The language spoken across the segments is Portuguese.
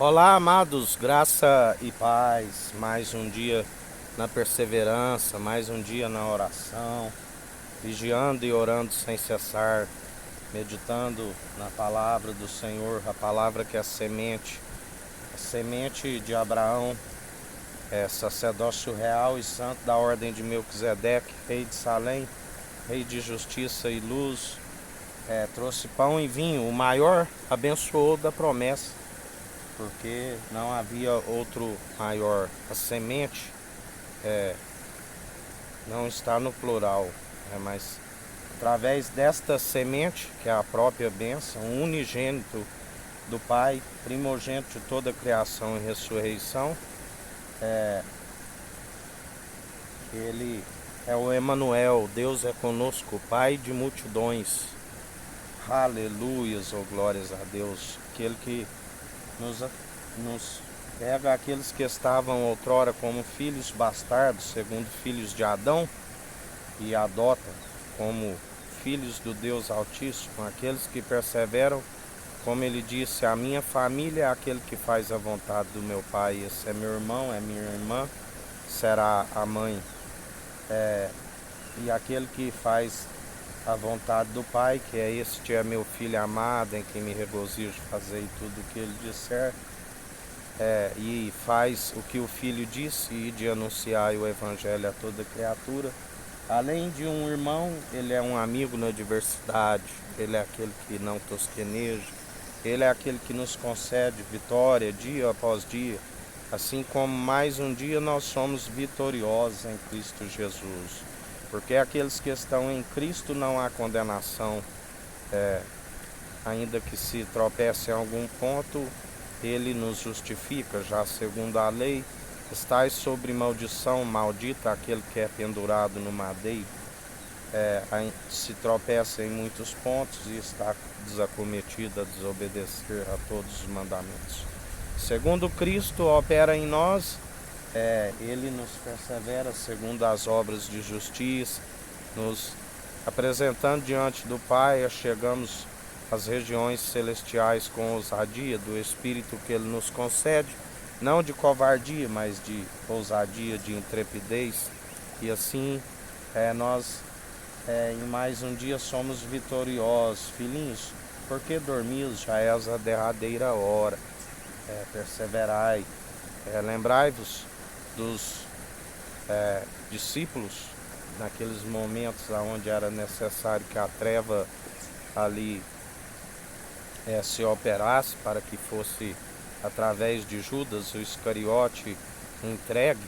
Olá, amados, graça e paz. Mais um dia na perseverança, mais um dia na oração, vigiando e orando sem cessar, meditando na palavra do Senhor, a palavra que é a semente de Abraão, sacerdócio real e santo da ordem de Melquisedeque, rei de Salém, rei de justiça e luz, trouxe pão e vinho. O maior abençoou da promessa, porque não havia outro maior. A semente não está no plural, mas através desta semente, que é a própria bênção, o unigênito do Pai, primogênito de toda a criação e ressurreição, ele é o Emanuel, Deus é conosco, Pai de multidões. Aleluias, ou glórias a Deus, aquele que nos pega aqueles que estavam outrora como filhos bastardos, segundo filhos de Adão, e adota como filhos do Deus Altíssimo, aqueles que perseveram, como ele disse, a minha família é aquele que faz a vontade do meu Pai, esse é meu irmão, é minha irmã, será a mãe, e aquele que faz a vontade do Pai, que é este é meu filho amado, em quem me regozijo fazer tudo o que ele disser, e faz o que o Filho disse, e de anunciar o Evangelho a toda criatura. Além de um irmão, ele é um amigo na adversidade, ele é aquele que não tosqueneja, ele é aquele que nos concede vitória dia após dia, assim como mais um dia nós somos vitoriosos em Cristo Jesus. Porque aqueles que estão em Cristo não há condenação, ainda que se tropece em algum ponto, ele nos justifica, já segundo a lei, estais sobre maldição, maldita aquele que é pendurado no madeiro, se tropeça em muitos pontos e está desacometido a desobedecer a todos os mandamentos. Segundo Cristo opera em nós, ele nos persevera segundo as obras de justiça, nos apresentando diante do Pai, chegamos às regiões celestiais com ousadia do Espírito que ele nos concede, não de covardia, mas de ousadia, de intrepidez, e assim nós em mais um dia somos vitoriosos. Filhinhos, porque dormis já és a derradeira hora, perseverai, lembrai-vos dos discípulos naqueles momentos onde era necessário que a treva ali se operasse para que fosse através de Judas, o Iscariote, entregue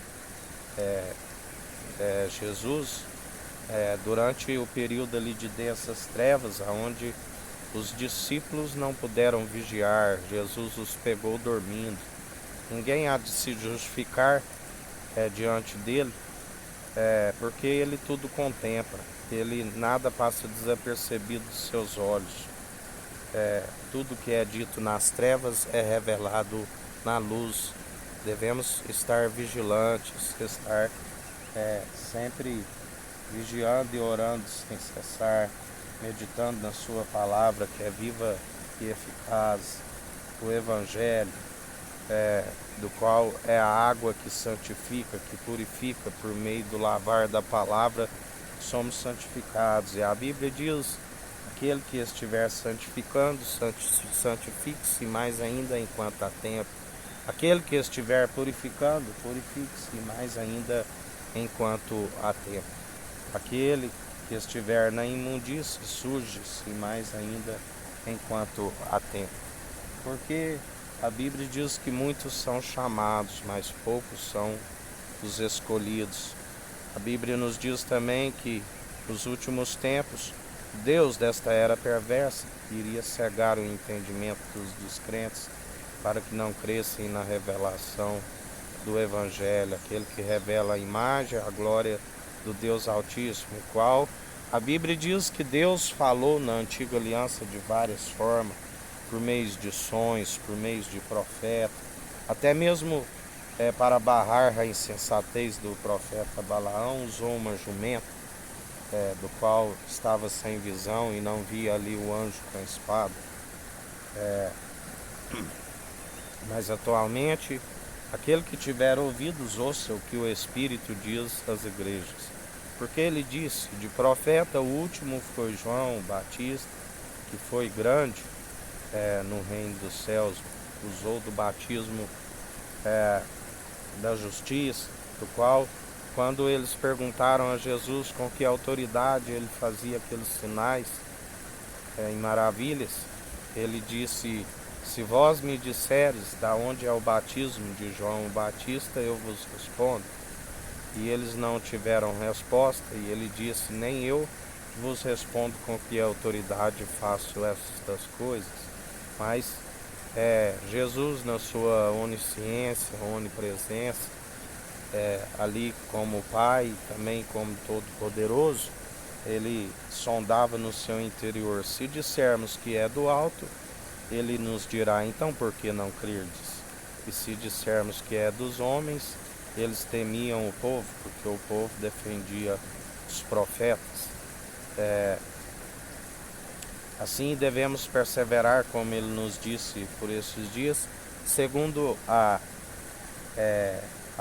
Jesus, durante o período ali de densas trevas, onde os discípulos não puderam vigiar, Jesus os pegou dormindo. Ninguém há de se justificar diante dele, porque ele tudo contempla, ele nada passa desapercebido dos seus olhos. Tudo que é dito nas trevas é revelado na luz. Devemos estar vigilantes, estar sempre vigiando e orando sem cessar, meditando na sua palavra que é viva e eficaz, o Evangelho, do qual é a água que santifica, que purifica por meio do lavar da palavra, somos santificados. E a Bíblia diz: aquele que estiver santificando, santifique-se mais ainda enquanto há tempo. Aquele que estiver purificando, purifique-se mais ainda enquanto há tempo. Aquele que estiver na imundície, surge-se mais ainda enquanto há tempo. Porque a Bíblia diz que muitos são chamados, mas poucos são os escolhidos. A Bíblia nos diz também que nos últimos tempos, Deus desta era perversa iria cegar o entendimento dos crentes para que não crescem na revelação do Evangelho, aquele que revela a imagem, a glória do Deus Altíssimo, o qual a Bíblia diz que Deus falou na antiga aliança de várias formas, por meio de sonhos, por meio de profeta, até mesmo para barrar a insensatez do profeta Balaão, usou uma jumenta, do qual estava sem visão e não via ali o anjo com a espada. Mas atualmente, aquele que tiver ouvidos, ouça o que o Espírito diz às igrejas. Porque ele disse, de profeta o último foi João Batista, que foi grande no reino dos céus, usou do batismo da justiça, do qual, quando eles perguntaram a Jesus com que autoridade ele fazia aqueles sinais em maravilhas, ele disse, se vós me disseres da onde é o batismo de João Batista, eu vos respondo. E eles não tiveram resposta, e ele disse, nem eu vos respondo com que autoridade faço estas coisas. Mas Jesus, na sua onisciência, onipresença, ali como Pai, também como Todo-Poderoso, ele sondava no seu interior. Se dissermos que é do alto, ele nos dirá, então por que não crerdes? E se dissermos que é dos homens, eles temiam o povo, porque o povo defendia os profetas. Assim devemos perseverar, como ele nos disse por esses dias, segundo a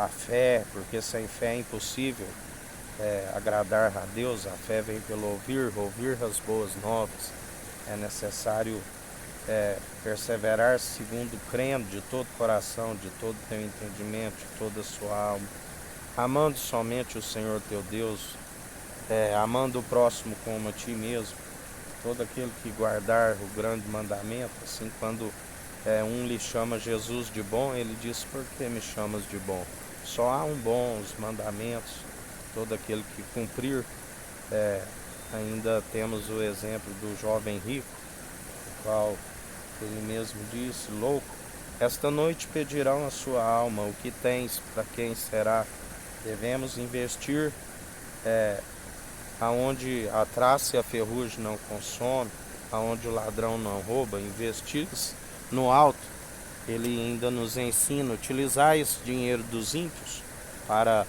fé, porque sem fé é impossível agradar a Deus. A fé vem pelo ouvir as boas novas. É necessário perseverar segundo crendo de todo coração, de todo teu entendimento, de toda a sua alma, amando somente o Senhor teu Deus, amando o próximo como a ti mesmo. Todo aquele que guardar o grande mandamento, assim, quando um lhe chama Jesus de bom, ele diz, por que me chamas de bom? Só há um bom, os mandamentos. Todo aquele que cumprir, ainda temos o exemplo do jovem rico, o qual ele mesmo disse, louco, esta noite pedirão a sua alma, o que tens, para quem será? Devemos investir aonde a traça e a ferrugem não consome, aonde o ladrão não rouba, investir no alto. Ele ainda nos ensina, utilizar esse dinheiro dos ímpios para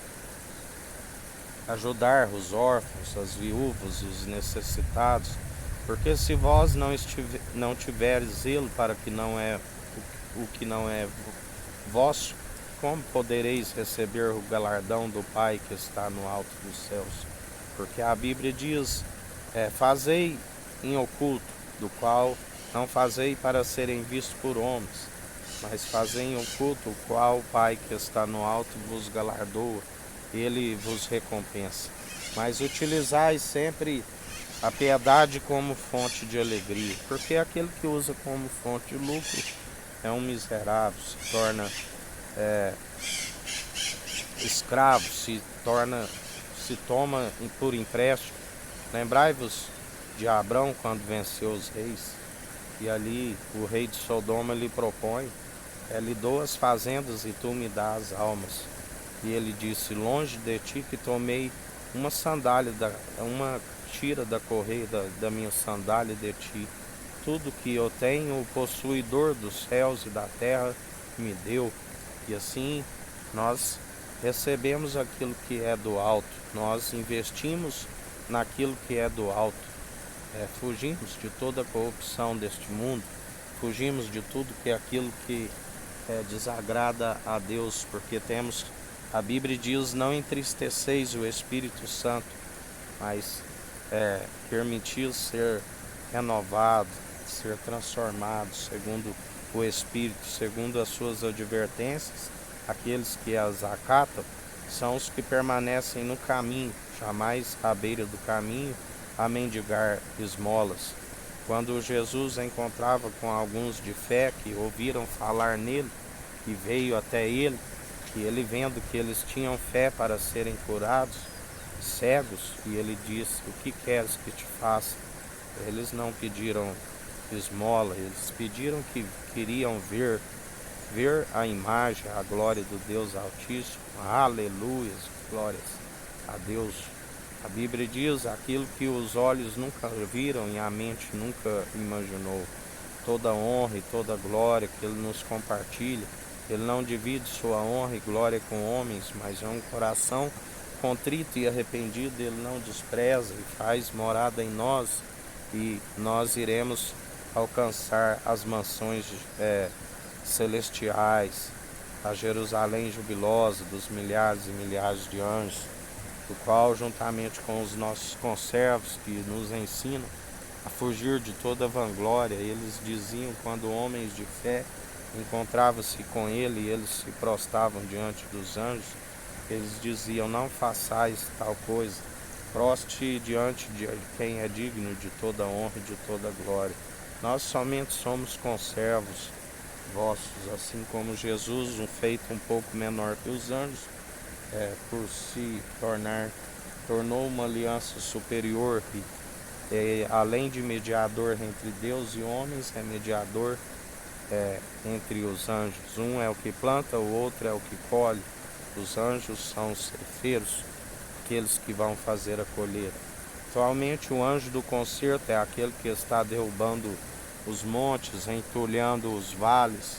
ajudar os órfãos, as viúvas, os necessitados, porque se vós não tiveres zelo para que não é o que não é vosso, como podereis receber o galardão do Pai que está no alto dos céus? Porque a Bíblia diz, fazei em oculto, do qual não fazei para serem vistos por homens, mas fazei em oculto, o qual o Pai que está no alto vos galardoa, ele vos recompensa. Mas utilizai sempre a piedade como fonte de alegria, porque aquele que usa como fonte de lucro é um miserável, se torna escravo, se toma por empréstimo. Lembrai-vos de Abrão quando venceu os reis, e ali o rei de Sodoma lhe propõe, lhe dou as fazendas e tu me dá as almas. E ele disse, longe de ti que tomei uma sandália, uma tira da correia da minha sandália de ti. Tudo que eu tenho, o possuidor dos céus e da terra me deu. E assim nós recebemos aquilo que é do alto, nós investimos naquilo que é do alto, fugimos de toda a corrupção deste mundo, fugimos de tudo que é aquilo que desagrada a Deus, porque temos, a Bíblia diz, não entristeceis o Espírito Santo, mas permitir ser renovado, ser transformado segundo o Espírito, segundo as suas advertências. Aqueles que as acatam são os que permanecem no caminho, jamais à beira do caminho a mendigar esmolas. Quando Jesus encontrava com alguns de fé que ouviram falar nele e veio até ele, e ele vendo que eles tinham fé para serem curados, cegos, e ele disse, o que queres que te faça? Eles não pediram esmola, eles pediram que queriam ver a imagem, a glória do Deus Altíssimo. Aleluia, glórias a Deus. A Bíblia diz aquilo que os olhos nunca viram e a mente nunca imaginou. Toda honra e toda glória que Ele nos compartilha. Ele não divide sua honra e glória com homens, mas é um coração contrito e arrependido. Ele não despreza e faz morada em nós, e nós iremos alcançar as mansões celestiais, a Jerusalém jubilosa dos milhares e milhares de anjos, do qual, juntamente com os nossos conservos que nos ensinam a fugir de toda vanglória, eles diziam, quando homens de fé encontravam-se com ele e eles se prostravam diante dos anjos, eles diziam: não façais tal coisa, proste diante de quem é digno de toda honra e de toda glória. Nós somente somos conservos vossos, assim como Jesus, um feito um pouco menor que os anjos, por se tornou uma aliança superior e além de mediador entre Deus e homens, é mediador entre os anjos. Um é o que planta, o outro é o que colhe. Os anjos são os ceifeiros, aqueles que vão fazer a colheita. Atualmente, o anjo do concerto é aquele que está derrubando os montes, entulhando os vales,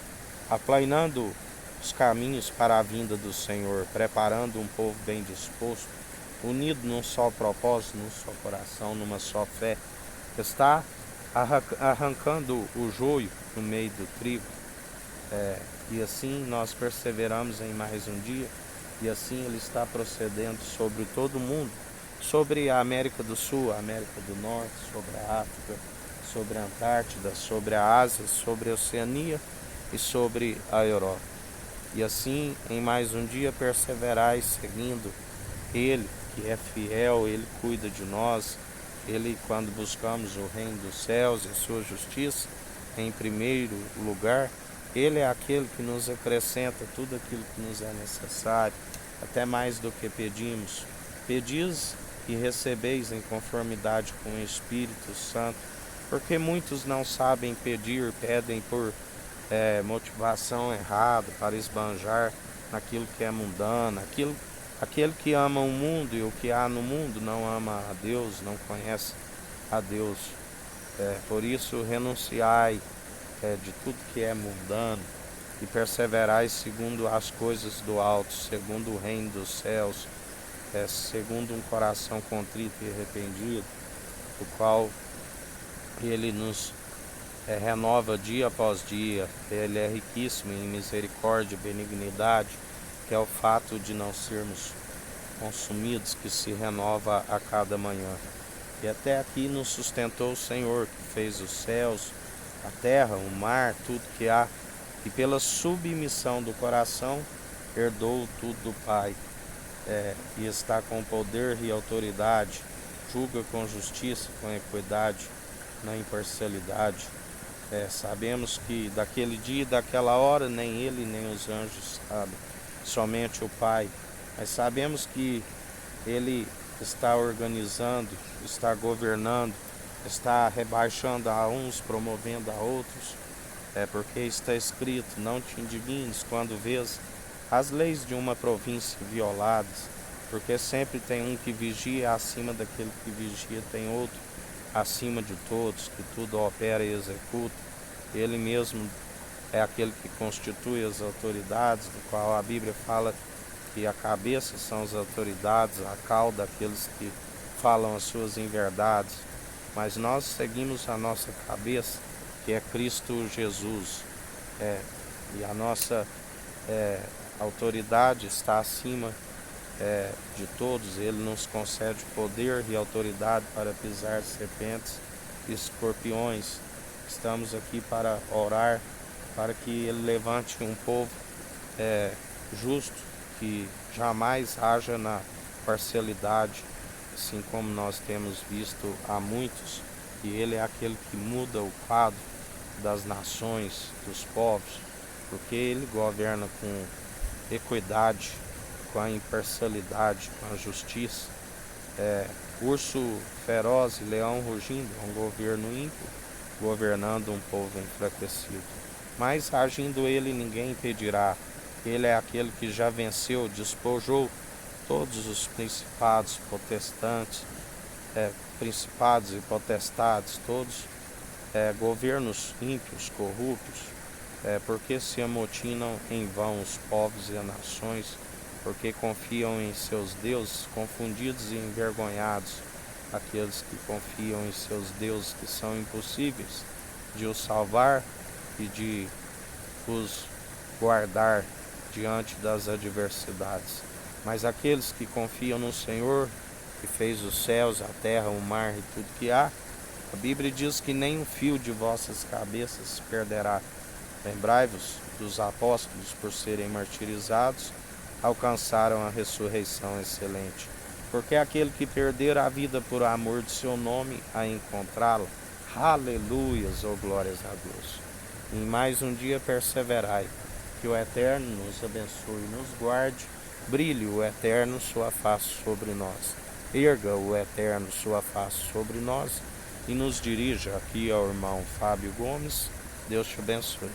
aplanando os caminhos para a vinda do Senhor, preparando um povo bem disposto, unido num só propósito, num só coração, numa só fé. Está arrancando o joio no meio do trigo. E assim nós perseveramos em mais um dia, e assim ele está procedendo sobre todo o mundo, sobre a América do Sul, a América do Norte, sobre a África, sobre a Antártida, sobre a Ásia, sobre a Oceania e sobre a Europa. E assim, em mais um dia, perseverais seguindo ele, que é fiel, ele cuida de nós. Ele, quando buscamos o reino dos céus e a sua justiça, em primeiro lugar, ele é aquele que nos acrescenta tudo aquilo que nos é necessário, até mais do que pedimos. Pedis e recebeis em conformidade com o Espírito Santo, porque muitos não sabem pedir, pedem por motivação errada, para esbanjar naquilo que é mundano. Aquele que ama o mundo e o que há no mundo não ama a Deus, não conhece a Deus. Por isso, renunciai de tudo que é mundano e perseverai segundo as coisas do alto, segundo o reino dos céus, segundo um coração contrito e arrependido, o qual ele nos renova dia após dia. Ele é riquíssimo em misericórdia e benignidade, que é o fato de não sermos consumidos, que se renova a cada manhã. E até aqui nos sustentou o Senhor, que fez os céus, a terra, o mar, tudo que há, e pela submissão do coração herdou tudo do Pai, e está com poder e autoridade, julga com justiça, com equidade, na imparcialidade. Sabemos que daquele dia e daquela hora nem ele nem os anjos sabem, somente o Pai. Mas sabemos que ele está organizando, está governando, está rebaixando a uns, promovendo a outros, porque está escrito: não te indignes quando vês as leis de uma província violadas, porque sempre tem um que vigia acima daquele que vigia, tem outro acima de todos, que tudo opera e executa. Ele mesmo é aquele que constitui as autoridades, do qual a Bíblia fala que a cabeça são as autoridades, a cauda aqueles que falam as suas inverdades. Mas nós seguimos a nossa cabeça, que é Cristo Jesus, e a nossa autoridade está acima de todos. Ele nos concede poder e autoridade para pisar serpentes e escorpiões. Estamos aqui para orar, para que ele levante um povo justo, que jamais haja na parcialidade, assim como nós temos visto há muitos, e ele é aquele que muda o quadro das nações, dos povos, porque ele governa com equidade, com a imparcialidade, com a justiça. Urso feroz e leão rugindo, é um governo ímpio, governando um povo enfraquecido. Mas agindo ele, ninguém impedirá. Ele é aquele que já venceu, despojou todos os principados, principados e potestades, todos governos ímpios, corruptos, porque se amotinam em vão os povos e as nações, porque confiam em seus deuses, confundidos e envergonhados, aqueles que confiam em seus deuses que são impossíveis de os salvar e de os guardar diante das adversidades. Mas aqueles que confiam no Senhor, que fez os céus, a terra, o mar e tudo que há, a Bíblia diz que nem um fio de vossas cabeças se perderá. Lembrai-vos dos apóstolos, por serem martirizados, alcançaram a ressurreição excelente. Porque aquele que perder a vida por amor de seu nome, a encontrá-la. Aleluias, ou glórias a Deus. Em mais um dia perseverai, que o Eterno nos abençoe e nos guarde, brilhe o Eterno sua face sobre nós, erga o Eterno sua face sobre nós e nos dirija. Aqui ao irmão Fábio Gomes. Deus te abençoe.